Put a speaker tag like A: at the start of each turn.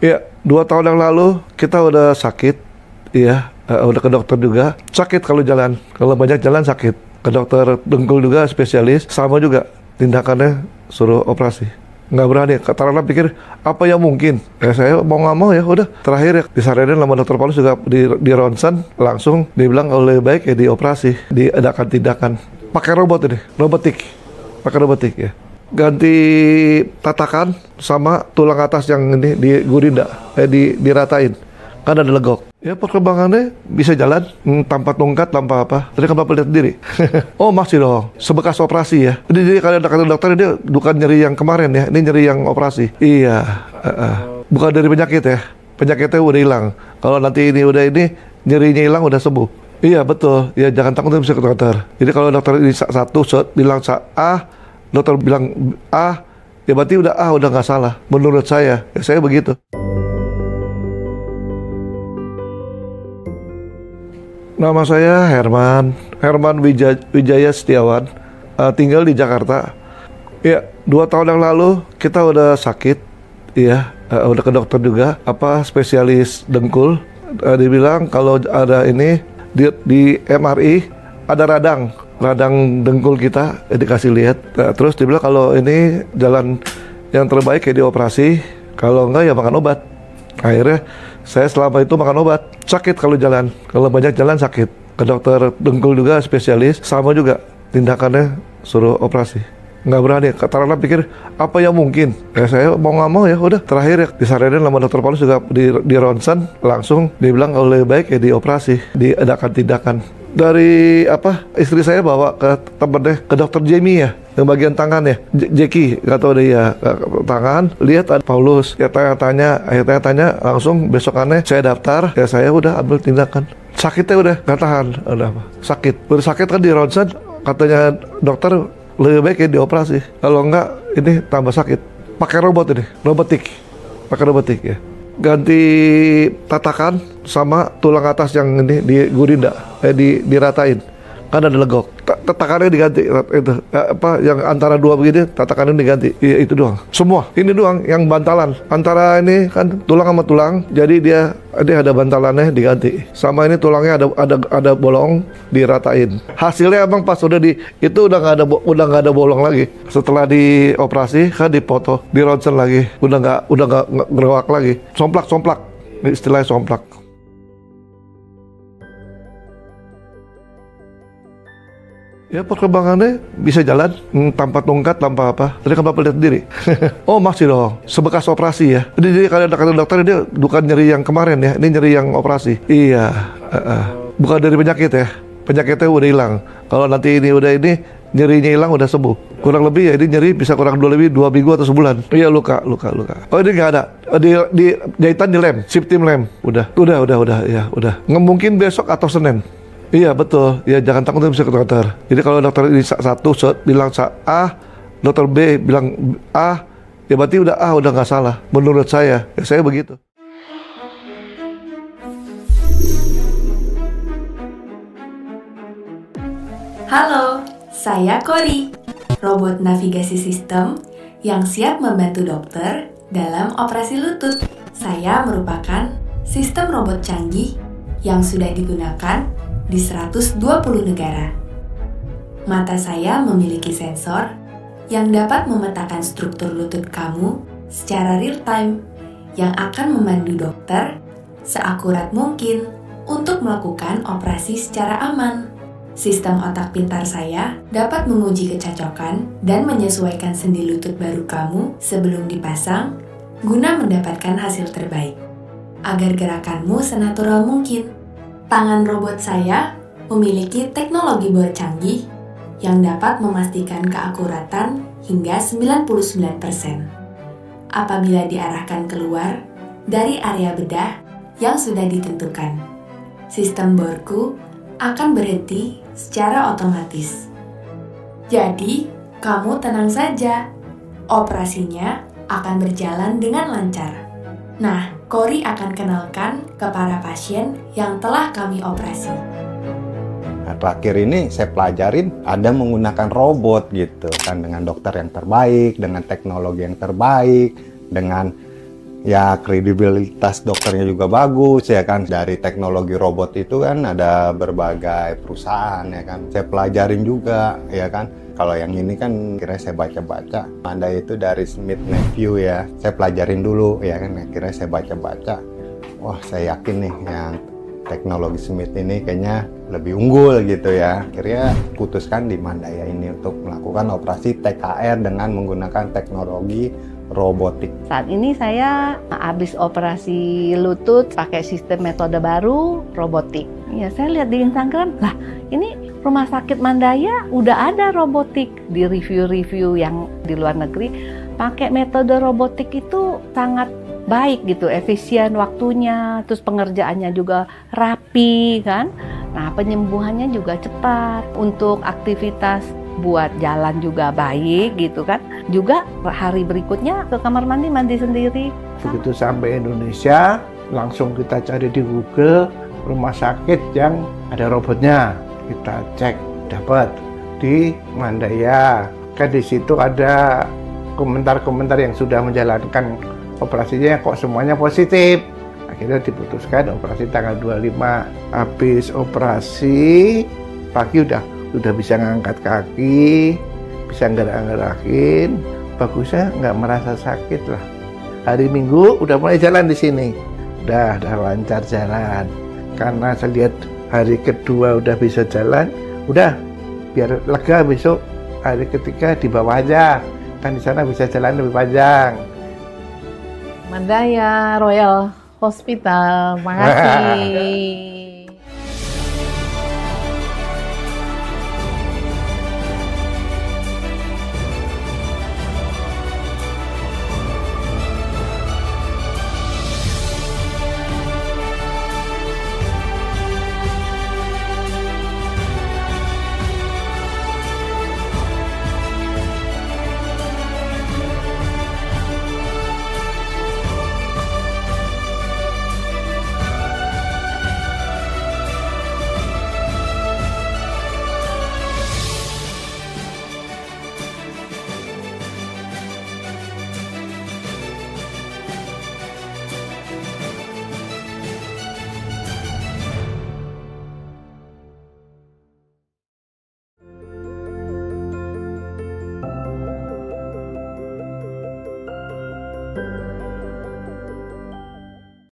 A: Ya, 2 tahun yang lalu kita udah sakit, iya, udah ke dokter juga. Sakit kalau jalan, kalau banyak jalan sakit. Ke dokter dengkul juga spesialis, sama juga tindakannya suruh operasi. Nggak berani, karena pikir apa yang mungkin. Saya mau nggak mau ya udah. Terakhir ya disaranin sama dokter Paulus juga di ronsen, langsung dibilang kalau lebih baik ya dioperasi, diadakan tindakan. Pakai robot ini, robotik, pakai robotik ya. Ganti tatakan sama tulang atas yang ini di gurinda, diratain. Kan ada legok. Ya perkembangannya bisa jalan tanpa tongkat, tanpa apa. Tadi kan Bapak lihat sendiri. Oh masih dong, sebekas operasi ya. Jadi kalau kata dokter dia bukan nyeri yang kemarin ya, ini nyeri yang operasi. Iya, bukan dari penyakit ya. Penyakitnya udah hilang. Kalau nanti ini udah ini, nyerinya hilang udah sembuh. Iya betul, ya jangan takut bisa ke dokter. Jadi kalau dokter ini satu bilang A, dokter bilang A, ya berarti udah A, udah nggak salah. Menurut saya, ya saya begitu. Nama saya Herman Wijaya Setiawan, tinggal di Jakarta. Ya, 2 tahun yang lalu kita udah sakit, iya, udah ke dokter juga, spesialis dengkul. Dibilang kalau ada ini di MRI ada radang dengkul kita, dikasih lihat. Terus dibilang kalau ini jalan yang terbaik ya dioperasi, kalau enggak ya makan obat. Akhirnya saya selama itu makan obat. Sakit kalau jalan, kalau banyak jalan sakit. Ke dokter dengkul juga spesialis, sama juga tindakannya suruh operasi. Nggak berani, karena pikir apa yang mungkin. Saya mau nggak mau ya udah. Terakhir ya disaranin sama dokter Paulus juga di ronsen, langsung dibilang kalau lebih baik ya dioperasi, diadakan tindakan. Dari istri saya bawa ke temennya, ke dokter Jamie ya, yang bagian tangan ya, Jeki, nggak tahu dia tangan, lihat ada Paulus, ya tanya, langsung besokannya saya daftar, ya saya udah ambil tindakan. Sakitnya udah nggak tahan, udah sakit, kan di ronsen, katanya dokter lebih baik ya dioperasi, kalau enggak ini tambah sakit. Pakai robot ini, pakai robotik ya. Ganti tatakan sama tulang atas yang ini di gurinda, diratain. Kan ada legok. Tatakannya diganti, itu yang antara dua begini, tatakannya diganti. Iya, itu doang. Semua ini doang yang bantalan. Antara ini kan tulang sama tulang, jadi dia ada bantalannya diganti. Sama ini tulangnya ada bolong, diratain. Hasilnya emang pas udah itu udah nggak ada bolong lagi. Setelah dioperasi kan dipoto, di ronsen lagi, udah nggak ngerewak lagi. Somplak, istilahnya somplak. Ya perkembangannya bisa jalan tanpa tongkat, tanpa apa. Tadi kan Bapak lihat sendiri. Oh masih dong, sebekas operasi ya. Jadi kalau kata dokter dia bukan nyeri yang kemarin ya, ini nyeri yang operasi. Iya, bukan dari penyakit ya. Penyakitnya udah hilang. Kalau nanti ini udah ini, nyerinya hilang udah sembuh. Kurang lebih ya ini nyeri bisa kurang 2 minggu atau sebulan. Iya luka. Oh ini nggak ada. Di jahitan di lem, sip tim lem. Udah. Ya udah. Nggak mungkin besok atau Senin. Iya betul, ya jangan takut bisa ke dokter. Jadi kalau dokter ini satu bilang A, dokter B bilang A, ya berarti udah A, udah nggak salah. Menurut saya, ya saya begitu.
B: Halo, saya Kori, robot navigasi sistem yang siap membantu dokter dalam operasi lutut. Saya merupakan sistem robot canggih yang sudah digunakan di 120 negara. Mata saya memiliki sensor yang dapat memetakan struktur lutut kamu secara real time yang akan memandu dokter seakurat mungkin untuk melakukan operasi secara aman. Sistem otak pintar saya dapat menguji kecocokan dan menyesuaikan sendi lutut baru kamu sebelum dipasang guna mendapatkan hasil terbaik agar gerakanmu senatural mungkin. Tangan robot saya memiliki teknologi bor canggih yang dapat memastikan keakuratan hingga 99% apabila diarahkan keluar dari area bedah yang sudah ditentukan. Sistem borku akan berhenti secara otomatis. Jadi, kamu tenang saja. Operasinya akan berjalan dengan lancar. Nah, Kori akan kenalkan ke para pasien yang telah kami operasi.
C: Nah, terakhir ini saya pelajarin ada menggunakan robot gitu kan, dengan dokter yang terbaik, dengan teknologi yang terbaik, dengan Ya kredibilitas dokternya juga bagus ya kan. Dari teknologi robot itu kan ada berbagai perusahaan ya kan. Saya pelajarin juga ya kan. Kalau yang ini kan kira saya baca-baca. Ada itu dari Smith Nephew ya. Saya pelajarin dulu ya kan. Kira saya baca-baca. Wah saya yakin nih yang teknologi Smith ini kayaknya lebih unggul gitu ya. Akhirnya putuskan di Mandaya ini untuk melakukan operasi TKR dengan menggunakan teknologi robotik.
D: Saat ini saya habis operasi lutut pakai sistem metode baru robotik. Ya saya lihat di Instagram, lah ini rumah sakit Mandaya udah ada robotik. Di review-review yang di luar negeri pakai metode robotik itu sangat baik gitu, efisien waktunya, terus pengerjaannya juga rapi kan. Nah penyembuhannya juga cepat, untuk aktivitas buat jalan juga baik gitu kan. Juga hari berikutnya ke kamar mandi sendiri.
E: Begitu sampai Indonesia, langsung kita cari di Google rumah sakit yang ada robotnya. Kita cek, dapat di Mandaya. Kan di situ ada komentar-komentar yang sudah menjalankan operasinya kok semuanya positif. Akhirnya diputuskan operasi tanggal 25. Habis operasi pagi udah bisa ngangkat kaki, bisa gerak-gerakin, bagusnya nggak merasa sakit lah. Hari Minggu udah mulai jalan di sini, udah lancar jalan. Karena saya lihat hari kedua udah bisa jalan, udah biar lega besok hari ketiga di bawah aja, kan di sana bisa jalan lebih panjang.
F: Mandaya Royal Hospital, makasih.